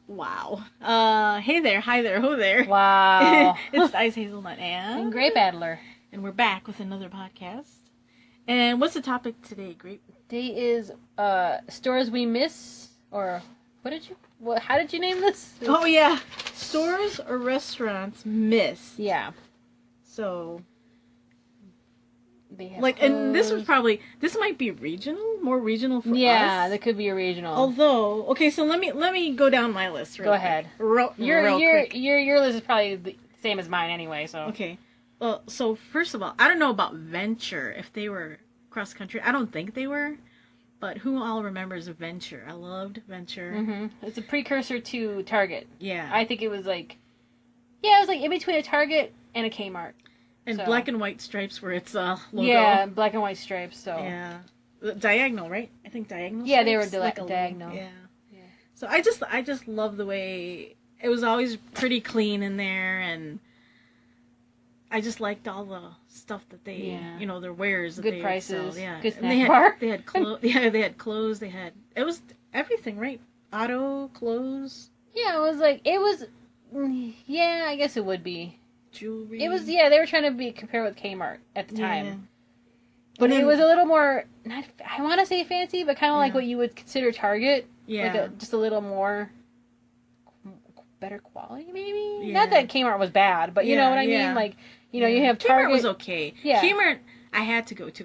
Wow. Hey there, hi there, ho there. Wow. It's the IcedHazelnut and Grape Adler. And we're back with another podcast. And what's the topic today, Grape? Today is stores we miss, or how did you name this? Oh yeah, stores or restaurants miss. Yeah. So they have and this might be more regional for us. Yeah, that could be a regional. Although, okay, so let me go down my list real quick. Ahead. Real quick. Your list is probably the same as mine anyway, so. Okay. Well, so first of all, I don't know about Venture, if they were cross country. I don't think they were, but who all remembers Venture? I loved Venture. Mm-hmm. It's a precursor to Target. Yeah. I think it was like in between a Target and a Kmart. And black and white stripes were its logo. Yeah, black and white stripes, so. Yeah. Diagonal, right? I think diagonal Yeah, stripes? they were diagonal. Yeah. So I just love the way it was always pretty clean in there, and I just liked all the stuff that they, their wares that good prices, sell. Yeah, good and snack bar. They had clothes. Yeah, they had clothes. It was everything, right? Auto clothes. Yeah, Yeah, I guess it would be jewelry. It was. Yeah, they were trying to be compared with Kmart at the time. Yeah. But it was a little more, I want to say fancy, but kind of like what you would consider Target. Yeah. Like just a little more better quality, maybe? Yeah. Not that Kmart was bad, but you know what I mean? Like, you have Target. Kmart was okay. Yeah. Kmart, I had to go to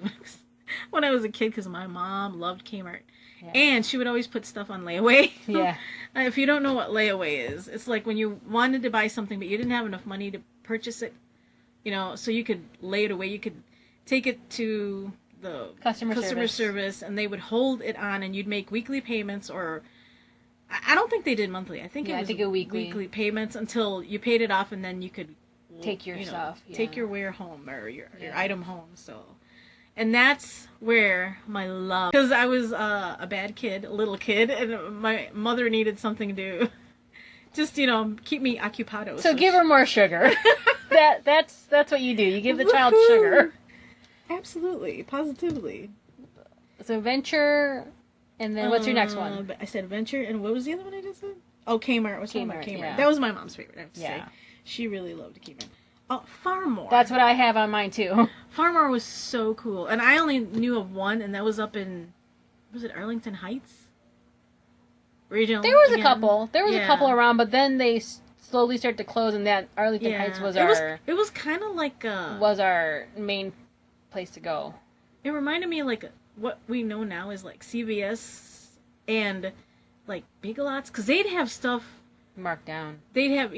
when I was a kid because my mom loved Kmart. Yeah. And she would always put stuff on layaway. Yeah. If you don't know what layaway is, it's like when you wanted to buy something, but you didn't have enough money to purchase it, so you could lay it away. You could take it to the customer service, and they would hold it on, and you'd make weekly payments, or I don't think they did monthly. I think it was weekly payments until you paid it off, and then you could take your stuff, take your wear home or your item home. So, and that's where my love, because I was a bad kid, a little kid, and my mother needed something to just keep me occupado. So give her more sugar. That's what you do. You give the child sugar. Absolutely, positively. So Venture, and then what's your next one? I said Venture, and what was the other one I just said? Oh, Kmart. Kmart. Yeah. That was my mom's favorite, I have to say. She really loved Kmart. Oh, Farmore. That's what I have on mine, too. Farmore was so cool. And I only knew of one, and that was up in, was it Arlington Heights? Regional. There was a couple. There was a couple around, but then they slowly started to close, and that Arlington Heights was It was kind of like was our main place to go. It reminded me of like what we know now is like CVS and like Big Lots, because they'd have stuff marked down. They'd have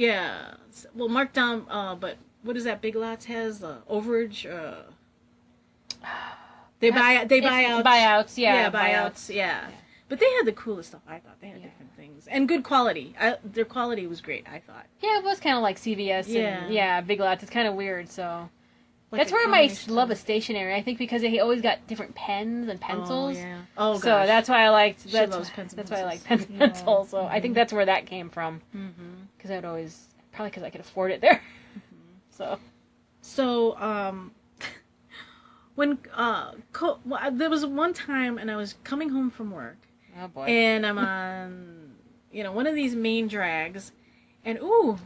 marked down. But what is that Big Lots has? Overage. They buy out. Buyouts. Yeah. Buyouts. Yeah. But they had the coolest stuff. I thought they had different things and good quality. Their quality was great. I thought. Yeah, it was kind of like CVS. And, Big Lots. It's kind of weird. So. Like that's where my love of stationery. I think because he always got different pens and pencils. Oh, yeah. Oh, gosh. So that's why I liked. She loves pens and that's why I like pens and pencils. So I think that's where that came from. Because I would always because I could afford it there. So. When there was one time, and I was coming home from work. Oh boy. And I'm on, one of these main drags, and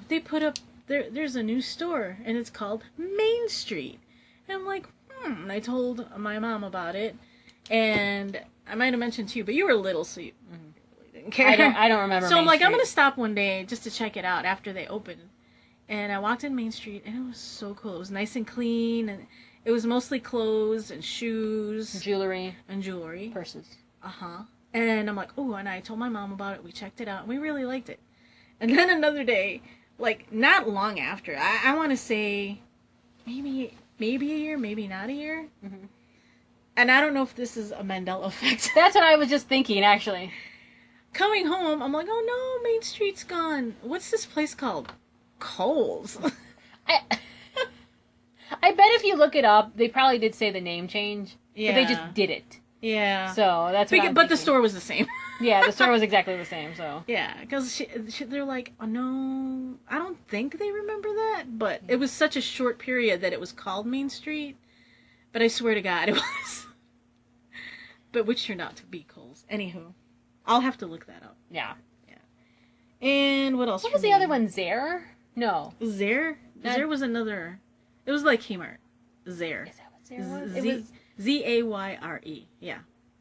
they put up. There's a new store, and it's called Main Street. And I'm like, And I told my mom about it, and I might have mentioned to you, but you were little, so you really didn't care. I don't remember. So I'm like, I'm going to stop one day just to check it out after they opened. And I walked in Main Street, and it was so cool. It was nice and clean, and it was mostly clothes and shoes. Jewelry. Purses. And I'm like, and I told my mom about it. We checked it out, and we really liked it. And then another day, like, not long after, I want to say maybe a year, maybe not a year. And I don't know if this is a Mandela effect. That's what I was just thinking, actually. Coming home, I'm like, oh no, Main Street's gone. What's this place called? Kohl's. I bet if you look it up, they probably did say the name change. Yeah. But they just did it. Yeah. So that's what But the store was the same. Yeah, the store was exactly the same, so. Yeah, because they're like, oh no, I don't think they remember that, but it was such a short period that it was called Main Street, but I swear to God it was. But which turned out to be Kohl's. Anywho, I'll have to look that up. Yeah. And what else? What was the other one? Zare? No. Zare? Zare was another. It was like Kmart. Zare. Is that what Zare was? It was Zayre. Yeah.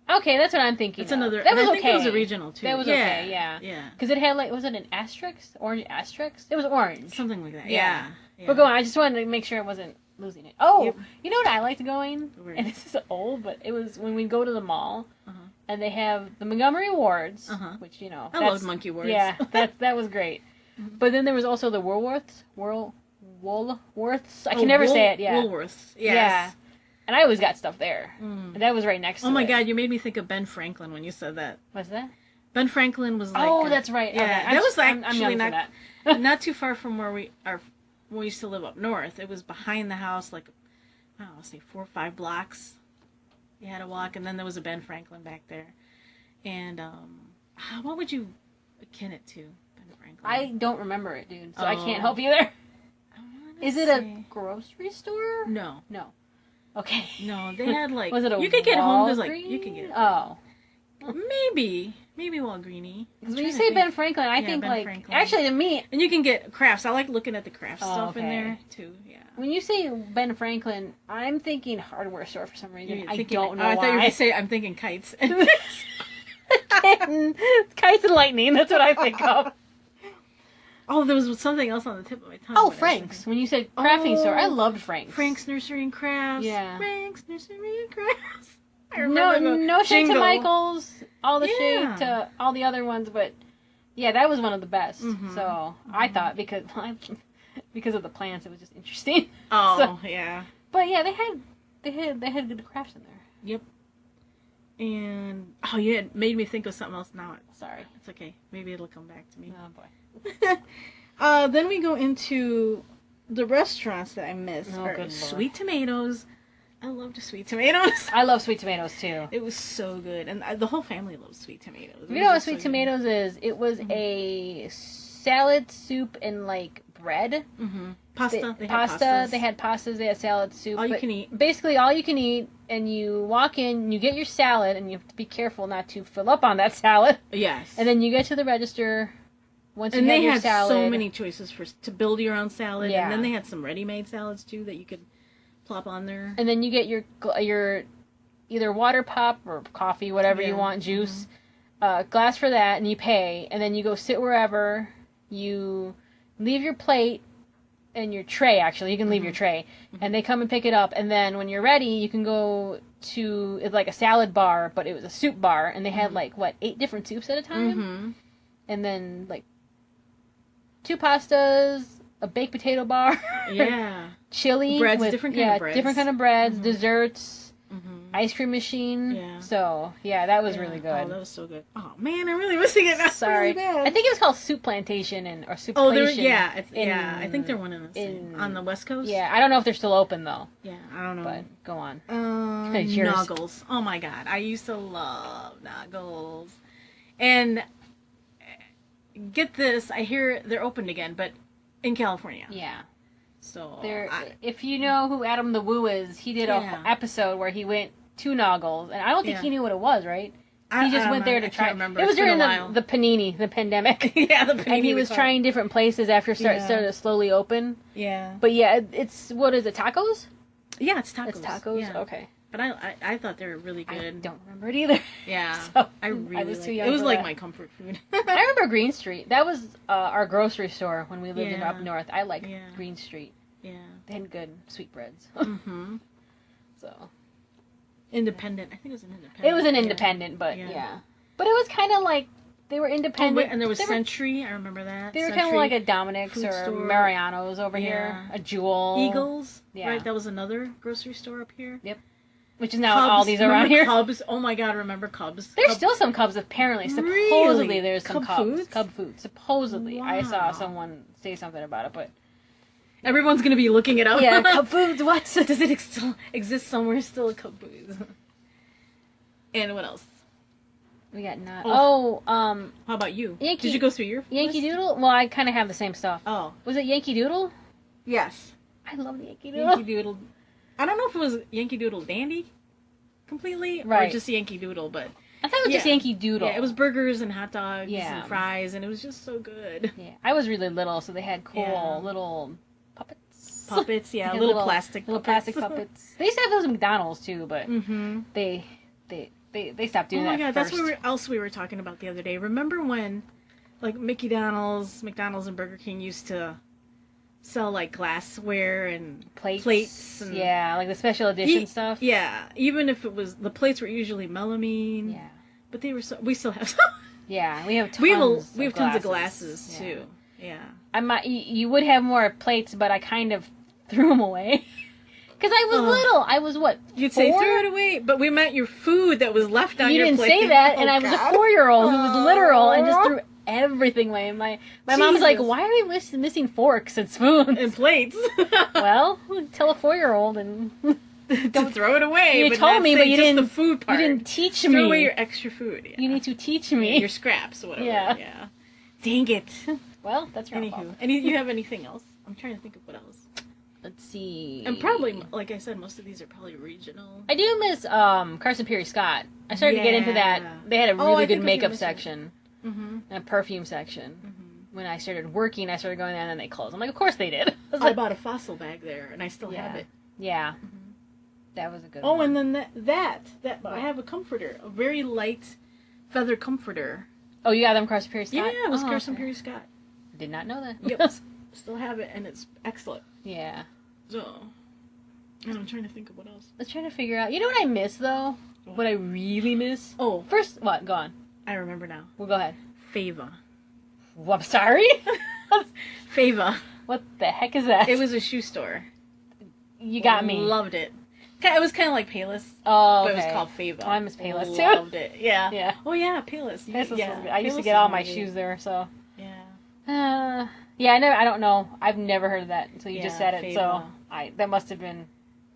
Okay, that's what I'm thinking. It's another. That was I think okay. it was original too. That was okay. Yeah. Yeah. Because it had like, was it an asterisk? Orange asterisk? It was orange. Something like that. Yeah. Yeah. But go on. I just wanted to make sure I wasn't losing it. Oh, Yep. you know what I liked going? Where? And this is old, but it was when we go to the mall, Uh-huh. and they have the Montgomery Wards, Uh-huh. which you know. I loved Monkey Wards. Yeah, that was great. But then there was also the Woolworths. Woolworths. I can never say it. Yeah. Woolworths. Yes. Yeah. And I always got stuff there. And that was right next to it. Oh my God, you made me think of Ben Franklin when you said that. What's that? Ben Franklin was like. Oh, that's right. Yeah, okay. that was I'm actually young for not that. not too far from where we used to live up north. It was behind the house, like I don't know, say 4 or 5 blocks. You had to walk, and then there was a Ben Franklin back there. And what would you akin it to, Ben Franklin? I don't remember it, dude. So I can't help you there. Is it a grocery store? No. No. Okay. No, they had like. Was it a you could get home. There's like Walgreens? you could get it. Oh. Maybe Walgreeny. Because when you say Ben Franklin, I think Ben like Franklin. actually to me, And you can get crafts. I like looking at the craft stuff in okay. there too. Yeah. when you say Ben Franklin, I'm thinking hardware store for some reason. I don't know I thought you were why. going to say I'm thinking kites. Kites and lightning. That's what I think of. Oh, there was something else on the tip of my tongue. Oh, Frank's. When you said crafting store, I loved Frank's. Frank's Nursery and Crafts. Yeah. Frank's Nursery and Crafts. I No, remember no shade to jingle. Michael's, all the Yeah. shade to all the other ones, but yeah, that was one of the best. Mhm. So I thought because of the plants, it was just interesting. Oh, So- yeah. But yeah, they had good crafts in there. Yep. And you had made me think of something else. Now Sorry. it's okay. Maybe it'll come back to me. Oh boy. Then we go into the restaurants that I missed. Oh, Or good Lord. Sweet Tomatoes. I loved the Sweet Tomatoes. I love sweet tomatoes too. It was so good, and the whole family loves Sweet Tomatoes. You know what sweet tomatoes is? It was a salad, soup, and like bread. Mm-hmm. Pasta. They had Pasta. pastas. They had pastas. They had salad, soup. All you but can eat. Basically, all you can eat. And you walk in, you get your salad, and you have to be careful not to fill up on that salad. Yes. And then you get to the register. Once you And have they your had salad, so many choices to build your own salad. Yeah. And then they had some ready-made salads too that you could plop on there. and then you get your either water pop or coffee, whatever you Yeah. want, juice, glass for that, and you pay. And then you go sit wherever. You leave your plate and your tray. Actually, you can leave your tray, and they come and pick it up. And then when you're ready, you can go to it's like a salad bar, but it was a soup bar, and they had like 8 different soups at a time, Mm-hmm. and then like 2 pastas, a baked potato bar, Yeah. chili, Breads, with, different kind of breads. different kind of breads, desserts, Mm-hmm. ice cream machine. Yeah. So yeah, that was really good. Oh, that was so good. Oh man, I'm really missing it now. Sorry, Really bad. I think it was called Soup Plantation or Soup. Oh, they're Plantation I think they're one in the same on the West Coast. Yeah, I don't know if they're still open though. Yeah, I don't know. But go on. Yours. Noggles. Oh my god, I used to love Noggles. And get this, I hear they're opened again, but in California. Yeah. So if you know who Adam the Woo is, he did Yeah. a episode where he went to Noggles, and I don't think Yeah. he knew what it was, right? I He just don't went know. there to I try. can't remember. It was It's been during a while. the panini, the pandemic. Yeah, the panini. And he was trying different places after Yeah. started to slowly open. Yeah. But yeah, it's what is it? Tacos? Yeah, it's tacos. It's tacos. Yeah. Okay. But I thought they were really I good. don't remember it either. Yeah. So, I really was liked too it. young It was for like that. my comfort food. I remember Green Street. That was our grocery store when we lived in Yeah. up north. I like Yeah. Green Street. Yeah. They had good sweetbreads. Mm-hmm. So Independent. I think it was an independent. it was an independent, but Yeah. yeah. But it was kind of like they were Oh, independent. wait, and there was they were, Century. I remember that. they were kind of Century, like a Dominic's food or store. Mariano's over Yeah. here. A Jewel. Eagles. Yeah. Right. That was another grocery store up here. Which is now Cubs. all these around Remember here. Cubs. Oh my God! Remember Cubs? There's Cub- still some Cubs apparently. Really? Supposedly there's some Cub Cubs. foods? Cub food. Supposedly. I saw Wow. someone say something about it, but Everyone's gonna be looking it up. yeah, Cub foods. What? Does it still exist somewhere? Still a Cub foods. And what else? We got not. Oh. Oh, How about you? Yankee- Did you go through your Yankee list? Doodle. Well, I kind of have the same stuff. Oh. Was it Yankee Doodle? Yes. I love the Yankee Doodle. Yankee Doodle. I don't know if it was Yankee Doodle Dandy completely or Right. just Yankee Doodle, but I thought it was just Yankee Doodle. Yeah, it was burgers and hot dogs and fries, and it was just so good. Yeah, I was really little, so they had cool little puppets. Puppets, yeah, little plastic puppets. They used to have those at McDonald's too, but they stopped doing that. Oh my god, that's what else we were talking about the other day. Remember when, like, McDonald's, and Burger King used to sell like glassware and plates and like the special edition stuff. Yeah, even if it was the plates were usually melamine. Yeah, but they were we still have some. Yeah, we have tons. We have tons of glasses too. Yeah, you would have more plates, but I kind of threw them away because I was little. I was what? You'd 4? say throw it away, but we meant your food that was left on your plate. You didn't say that, and I was a 4-year-old who was literal and just threw everything away. My mom's like, why are we missing forks and spoons and plates? Well, tell a 4-year-old and don't throw it away. You told me, but you didn't. The food part. You didn't teach me. Throw away your extra food. Yeah. You need to teach me your scraps, whatever. Yeah. Dang it. Well, that's your fault. You have anything else? I'm trying to think of what else. Let's see. And probably, like I said, most of these are probably regional. I do miss Carson Peary Scott. I started to get into that. They had a really good makeup section and a perfume section. When I started working, I started going there, and then they closed. I'm like, of course they did. I bought a fossil bag there, and I still have it. Yeah. That was a good one. Oh, and then that I have a comforter, a very light feather comforter. Oh, you got them Carson Peary Scott? Yeah, it was Carson Peary Scott. Did not know that. Yep. Still have it, and it's excellent. Yeah. So, and I'm trying to think of what else. I was trying to figure out. You know what I miss, though? What I really miss? Oh. First, what? Go on. I remember now. Well, go ahead. Fava. Well, I'm sorry? Fava. What the heck is that? It was a shoe store. You got me. Loved it. It was kind of like Payless. Oh, okay. But it was called Fava. Oh, I miss Payless, too. Loved it. Yeah. Yeah. Oh, yeah, Payless. I used to get all my shoes there, so. Yeah. Yeah, I don't know. I've never heard of that until you just said it, Fava. So that must have been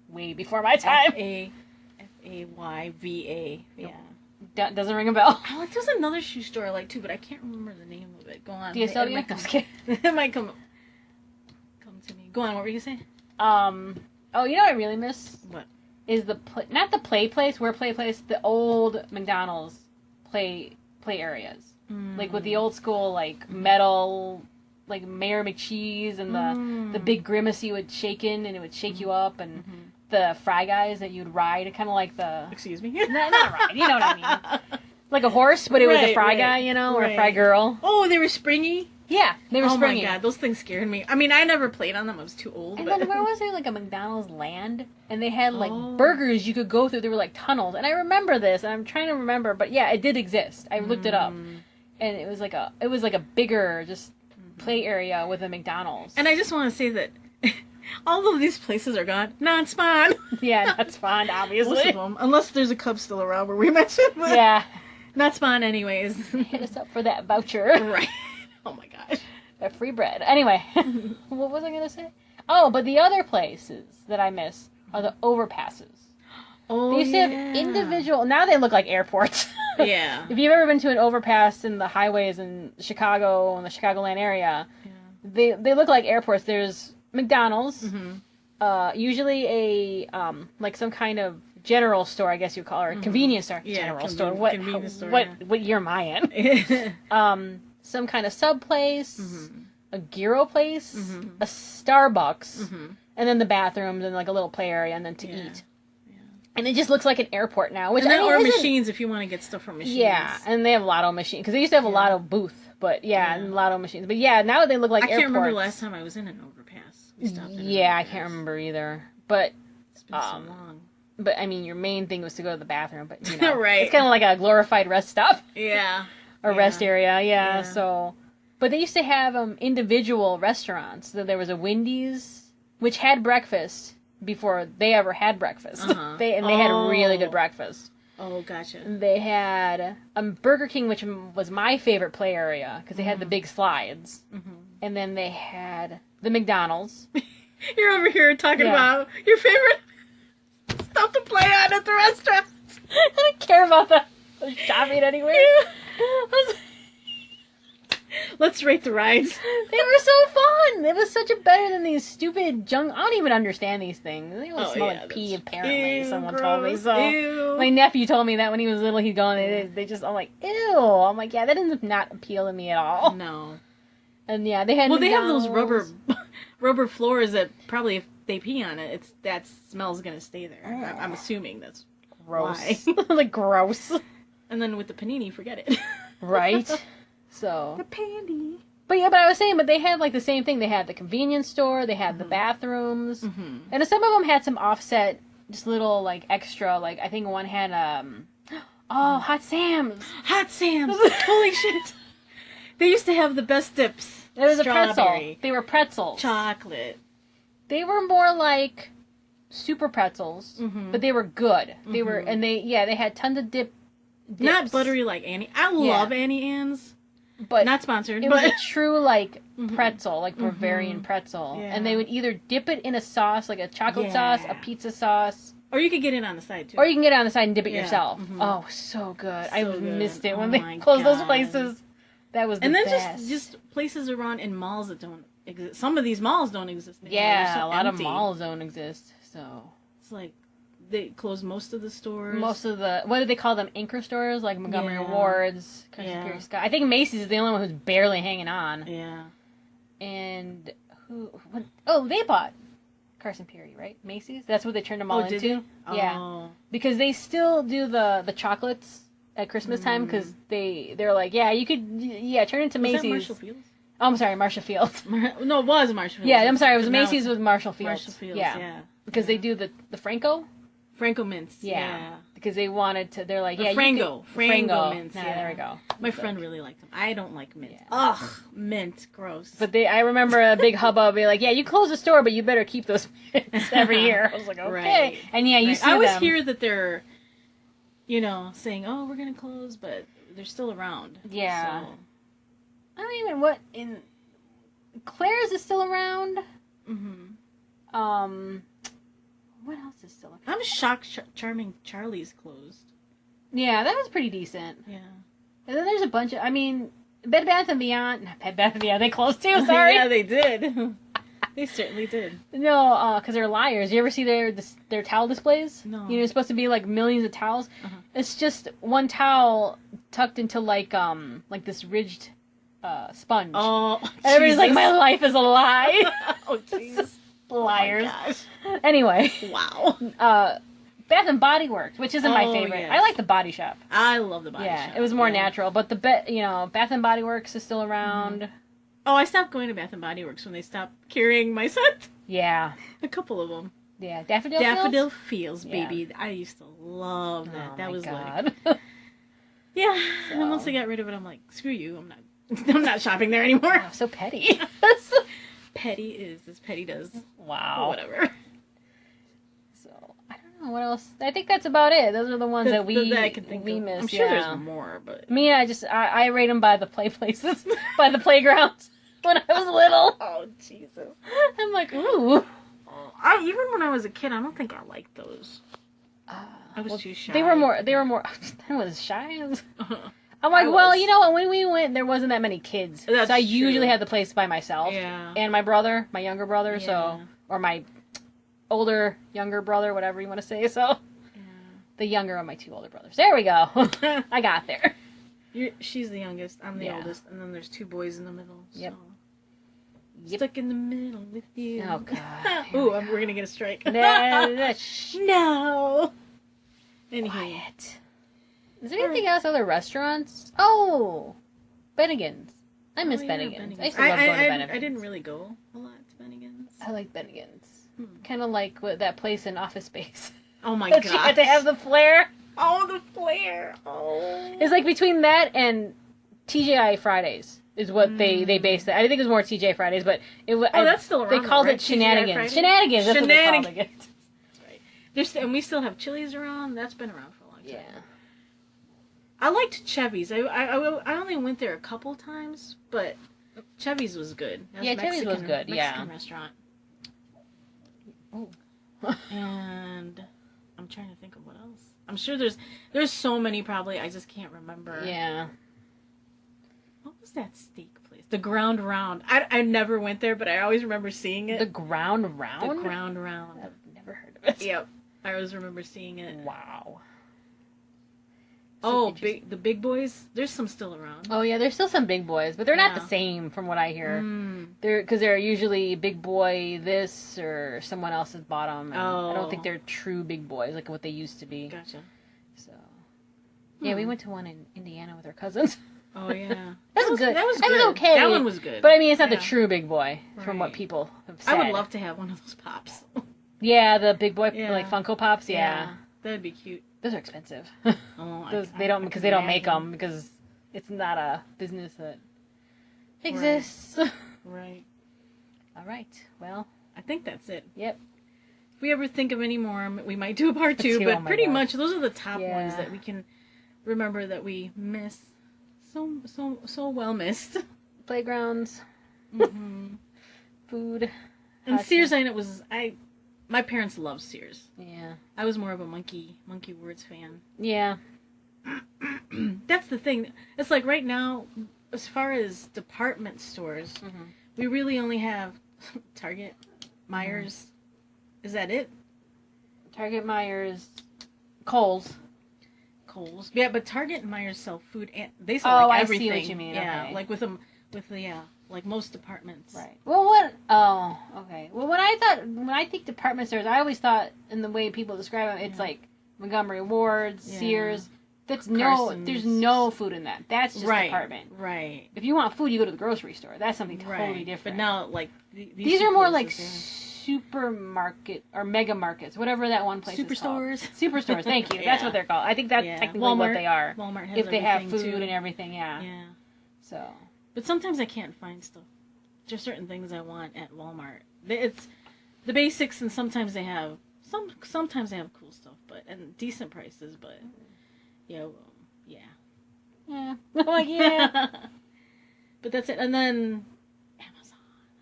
way before my time. Fayva. Yeah. Doesn't ring a bell. Oh, there's another shoe store I like too, but I can't remember the name of it. Go on. DSW? It might come to me. Go on, what were you saying? Oh, you know what I really miss? What? Is not the play place, the old McDonald's play areas. Like with the old school, like, metal, like Mayor McCheese and the big grimace you would shake in and it would shake you up, and the Fry Guys that you'd ride, kind of like the... Excuse me? Not ride, you know what I mean. Like a horse, but it was a Fry Guy, you know, or a Fry Girl. Oh, they were springy? Yeah, they were springy. Oh my god, those things scared me. I mean, I never played on them, I was too old. And then where was there, like, a McDonald's land? And they had, like, burgers you could go through. There were, like, tunnels. And I remember this, and I'm trying to remember, but yeah, it did exist. I looked it up. And it was like a bigger, just, play area with a McDonald's. And I just want to say that all of these places are gone. Not Spawn. Yeah, not Spawn, obviously. Most of them. Unless there's a Cub still around where we mentioned. Yeah. Not Spawn anyways. Hit us up for that voucher. Right. Oh my gosh. That free bread. Anyway. What was I going to say? Oh, but the other places that I miss are the overpasses. Oh, they used to have individual... Now they look like airports. Yeah. If you've ever been to an overpass in the highways in Chicago, in the Chicagoland area, they look like airports. There's McDonald's, usually a like some kind of general store, I guess you call it, or convenience store. Yeah, general store. What convenience store, what year am I in? Some kind of sub place, a gyro place, a Starbucks, and then the bathrooms and like a little play area, and then to eat. And it just looks like an airport now. Which, or machines if you want to get stuff from machines. Yeah, and they have lotto machines. Because they used to have a lotto booth. But and lotto machines. But yeah, now they look like airports. I can't remember the last time I was in an overpass. We stopped I can't remember either. But it's been so long. But I mean, your main thing was to go to the bathroom. But you know, right. It's kind of like a glorified rest stop. Yeah. Or rest area. Yeah. So, but they used to have individual restaurants. So there was a Wendy's, which had breakfast before they ever had breakfast. They had really good breakfast. Oh, gotcha. They had Burger King, which was my favorite play area because they had the big slides. And then they had the McDonald's. You're over here talking about your favorite stuff to play on at the restaurant. I don't care about the shopping anyway. Let's rate the rides. They were so fun. It was such a better than these stupid junk. I don't even understand these things. They all smell like pee. Apparently, ew, someone gross. told me so. Ew. My nephew told me that when he was little, he'd go and they just. I'm like, ew. I'm like, yeah, that doesn't not appeal to me at all. No. And yeah, they had. Well, they have those rubber floors that probably if they pee on it, that smell's gonna stay there. I'm assuming that's gross. Why. Like gross. And then with the panini, forget it. Right. So. The pandy. But I was saying, they had like the same thing. They had the convenience store, they had the bathrooms, and some of them had some offset, just little like extra. Like I think one had Hot Sam's. Hot Sam's. Holy shit. They used to have the best dips. It was a pretzel. They were pretzels. Chocolate. They were more like super pretzels, but they were good. They were, and they had tons of dips. Not buttery like Annie. I love Annie Ann's. But not sponsored. It was a true like pretzel, like Bavarian pretzel, and they would either dip it in a sauce, like a chocolate sauce, a pizza sauce, or you could get it on the side too. Or you can get it on the side and dip it yourself. Oh, so good! I missed it when they closed those places. That was the best. And then just places around in malls that don't exist. Some of these malls don't exist anymore. Yeah, a lot of malls don't exist. So it's like they closed most of the stores. Most of the, what do they call them? Anchor stores, like Montgomery Ward's, Carson Pirie Scott. I think Macy's is the only one who's barely hanging on. Yeah. And they bought Carson Pirie, right? Macy's. That's what they turned them all into. Did they? Yeah, because they still do the chocolates at Christmas time, because they're like, you could turn into Macy's. Was that Marshall Fields? Oh, I'm sorry, Marshall Fields. No, it was Marshall Fields. Yeah, I'm sorry, it was Macy's with Marshall Fields. Marshall Fields, yeah. Because they do the Franco mints. Yeah. Because they wanted to, they're like, Frango mints. There we go. My friend really liked them. I don't like mint. Yeah. Ugh, mint, gross. But I remember a big hubbub, be like, you close the store, but you better keep those mints every year. I was like, okay. Right. And you see I always hear that they're, saying, oh, we're going to close, but they're still around. Yeah. So. I don't even, in Claire's is still around. What else is still around? I'm shocked Charming Charlie's closed. Yeah, that was pretty decent. Yeah. And then there's a bunch of, Bed Bath & Beyond, not Bed Bath & Beyond, they closed too, sorry. Yeah, they did. They certainly did. No, because they're liars. You ever see their towel displays? No. It's supposed to be like millions of towels. It's just one towel tucked into like this ridged sponge. Oh, everybody's like, my life is a lie. Oh, jeez. Liars. Oh, my gosh. Anyway. Wow. Bath and Body Works, which isn't my favorite. Yes. I like the Body Shop. I love the Body Shop. Yeah, it was more natural. But Bath and Body Works is still around. Oh, I stopped going to Bath and Body Works when they stopped carrying my scent. Yeah. A couple of them. Yeah, Daffodil Fields, baby. I used to love that. Oh, that was God. like. Yeah. So. And then once I got rid of it, I'm like, screw you. I'm not shopping there anymore. Oh, so petty. Petty is as petty does. Wow. Whatever. So I don't know what else. I think that's about it. Those are the ones that I can think of. Miss. I'm sure there's more, but me, I rate them by the play places, by the playgrounds. When I was little. Oh Jesus. I'm like, ooh. Even when I was a kid, I don't think I liked those. I was too shy. They were more. I was shy. I'm like, well, you know what? When we went, there wasn't that many kids. That's so I true. usually had the place by myself. Yeah. And my younger brother, or my younger brother, whatever you want to say. So, the younger of my two older brothers. There we go. I got there. She's the youngest. I'm the oldest, and then there's two boys in the middle. So. Yep. Stuck in the middle with you. Oh God. Ooh, we're gonna get a strike. No. Anywho. Quiet. Is there anything else? Other restaurants? Oh, Bennigan's. I miss Bennigan's. I used to love going to Bennigan's. I didn't really go a lot to Bennigan's. I like Bennigan's. Kind of like that place in Office Space. Oh my god. You had to have the flair. Oh, the flair. Oh. It's like between that and TGI Fridays is what they based it. I think it was more TGI Fridays, but it was. Oh, that's still around. They called it Shenanigans. Shenanigans. That's what they called it. That's right. And we still have Chili's around. That's been around for a long time. Yeah. I liked Chevy's. I only went there a couple times, but Chevy's was good. Chevy's was good. Mexican restaurant. Oh. And I'm trying to think of what else. I'm sure there's so many probably. I just can't remember. Yeah. What was that steak place? The Ground Round. I never went there, but I always remember seeing it. The Ground Round? The Ground Round. I've never heard of it. Yep. I always remember seeing it. Wow. The big boys? There's some still around. Oh, yeah, there's still some big boys, but they're not the same from what I hear. Because they're usually big boy this or someone else has bought them. I don't think they're true big boys like what they used to be. Gotcha. So, yeah, we went to one in Indiana with our cousins. Oh, yeah. That was good. That was okay. That one was good. But I mean, it's not the true big boy from what people have said. I would love to have one of those pops. Yeah, the big boy, like Funko Pops, yeah. That'd be cute. Those are expensive. Oh, they don't make them because it's not a business that exists. Right. All right. Well, I think that's it. Yep. If we ever think of any more, we might do a part two. But pretty much, those are the top ones that we can remember that we miss. So well missed. Playgrounds. Food. And Sears, I know my parents loved Sears. Yeah. I was more of a Monkey Words fan. Yeah. That's the thing. It's like right now, as far as department stores, we really only have Target, Myers. Is that it? Target, Myers, Kohl's. Yeah, but Target and Myers sell food and they sell like everything. I see what you mean. Yeah, okay. like like most departments. Right. Well, okay. Well, when I think department stores, I always thought in the way people describe them, it's like Montgomery Ward, Sears. There's no food in that. That's just department. Right. If you want food, you go to the grocery store. That's something totally different. But now, like these are more like supermarket or mega markets, whatever that one place is called. Superstores. Thank you. That's what they're called. I think that's technically what they are. Walmart has if they have food too. and everything. Yeah. Yeah. So. But sometimes I can't find stuff. There's certain things I want at Walmart. It's the basics, and sometimes they have sometimes they have cool stuff, and decent prices. But yeah. Like yeah. But that's it, and then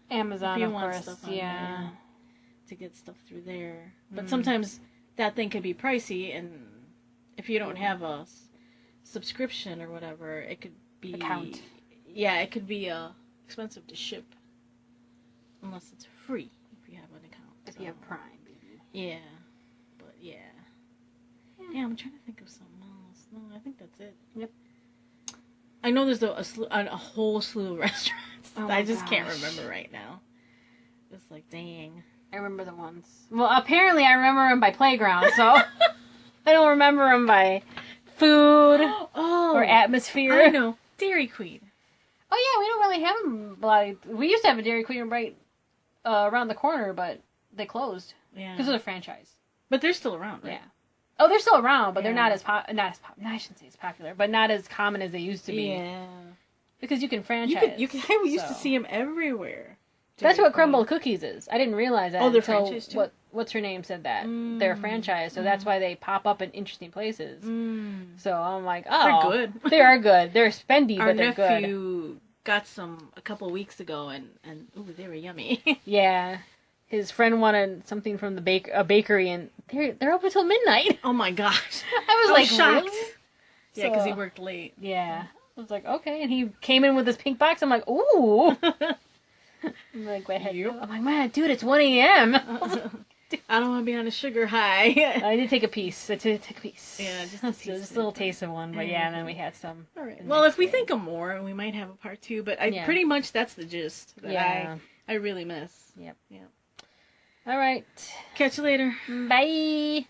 Amazon, if you of want course, stuff on there, to get stuff through there. But sometimes that thing could be pricey, and if you don't have a subscription or whatever, it could be account. Yeah, it could be expensive to ship, unless it's free if you have an account. If you have Prime, maybe. Yeah, but yeah. I'm trying to think of something else. No, I think that's it. Yep. I know there's a whole slew of restaurants. Oh I just can't remember right now. It's like, dang. I remember the ones. Well, apparently I remember them by playground, so I don't remember them by food or atmosphere. I know. Dairy Queen. Oh yeah, we don't really have them. We used to have a Dairy Queen right around the corner, but they closed. Yeah. Because of the franchise. But they're still around, right? Yeah. Oh, they're still around, but they're not as I shouldn't say it's popular, but not as common as they used to be. Yeah. Because you can franchise. We used to see them everywhere. That's what Crumble Cookies is. I didn't realize that they're until franchise too? what's her name said that. They're a franchise, so that's why they pop up in interesting places. So I'm like, they're good. They are good. They're spendy, but they're good. Our nephew got some a couple weeks ago, and they were yummy. Yeah. His friend wanted something from the bakery, and they're open till midnight. Oh my gosh! I was like shocked. Really? Yeah, because he worked late. Yeah, I was like, okay, and he came in with this pink box. I'm like, ooh. I'm like, what? I'm like, man, dude, it's 1 a.m. I don't want to be on a sugar high. I did take a piece. Yeah, just a little taste of one, but yeah, and then we had some. All right. Well, if we think of more, we might have a part 2. But pretty much that's the gist that I really miss. Yep. All right. Catch you later. Bye.